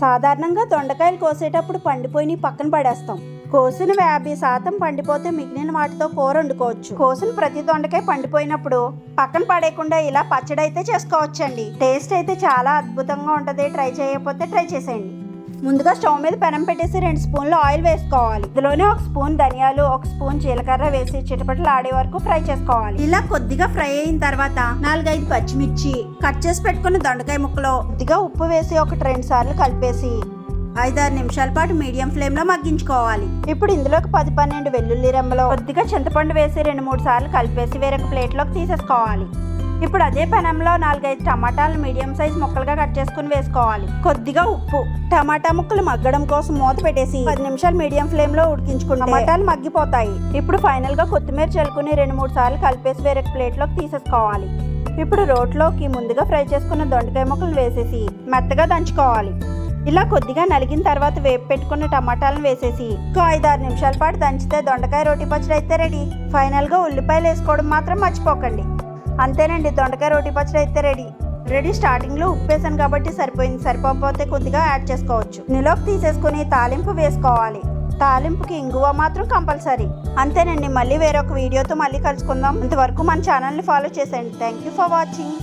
సాధారణంగా దొండకాయలు కోసేటప్పుడు పండిపోయి పక్కన పడేస్తాం. కోసిన 50% పండిపోతే మిగిలిన వాటితో కూర వండుకోవచ్చు. కోసిన ప్రతి దొండకాయ పండిపోయినప్పుడు పక్కన పడేయకుండా ఇలా పచ్చడి అయితే చేసుకోవచ్చండి. టేస్ట్ అయితే చాలా అద్భుతంగా ఉంటుంది. ట్రై చేయకపోతే ట్రై చేసేయండి. ముందుగా స్టవ్ మీద పెనం పెట్టేసి 2 స్పూన్లు ఆయిల్ వేసుకోవాలి. ఇందులోనే 1 స్పూన్ ధనియాలు, 1 స్పూన్ జీలకర్ర వేసి చిటపటలు ఆడే వరకు ఫ్రై చేసుకోవాలి. ఇలా కొద్దిగా ఫ్రై అయిన తర్వాత 4-5 పచ్చిమిర్చి, కట్ చేసి పెట్టుకున్న దొండకాయ ముక్కలు, కొద్దిగా ఉప్పు వేసి 1-2 సార్లు కలిపేసి 5-6 నిమిషాల పాటు మీడియం ఫ్లేమ్ లో మగ్గించుకోవాలి. ఇప్పుడు ఇందులోకి 10-12 వెల్లుల్లి రెమ్మలు, కొద్దిగా చింతపండు వేసి 2-3 సార్లు కలిపేసి వేరొక ప్లేట్ లోకి తీసేసుకోవాలి. ఇప్పుడు అదే పెనంలో 4-5 టమాటాలను మీడియం సైజ్ ముక్కలుగా కట్ చేసుకుని వేసుకోవాలి. కొద్దిగా ఉప్పు. టమాటా ముక్కలు మగ్గడం కోసం మూత పెట్టేసి 10 నిమిషాలు మీడియం ఫ్లేమ్ లో ఉడికించుకుంటే టమాటాలు మగ్గిపోతాయి. ఇప్పుడు ఫైనల్ గా కొత్తిమీర చల్లుకుని 2-3 సార్లు కలిపేసి వేరొక ప్లేట్ లోకి తీసేసుకోవాలి. ఇప్పుడు రోట్లోకి ముందుగా ఫ్రై చేసుకున్న దొండకాయ ముక్కలు వేసేసి మెత్తగా దంచుకోవాలి. ఇలా కొద్దిగా నలిగిన తర్వాత వేపు పెట్టుకున్న టమాటాలను వేసేసి 5-6 నిమిషాల పాటు దంచితే దొండకాయ రోటి పచ్చడి అయితే రెడీ. ఫైనల్ గా ఉల్లిపాయలు వేసుకోవడం మాత్రం మర్చిపోకండి. అంతేనండి, దొండకాయ రోటి పచ్చడి అయితే రెడీ. స్టార్టింగ్ లో ఉప్పు వేసాను కాబట్టి సరిపోయింది. సరిపోకపోతే కొద్దిగా యాడ్ చేసుకోవచ్చు. నిలోకి తీసేసుకుని తాలింపు వేసుకోవాలి. తాలింపుకి ఇంగువ మాత్రం కంపల్సరీ. అంతేనండి, మళ్ళీ వేరొక వీడియోతో మళ్ళీ కలుసుకుందాం. ఇంతవరకు మన ఛానల్ని ఫాలో చేసేయండి. Thank you for watching.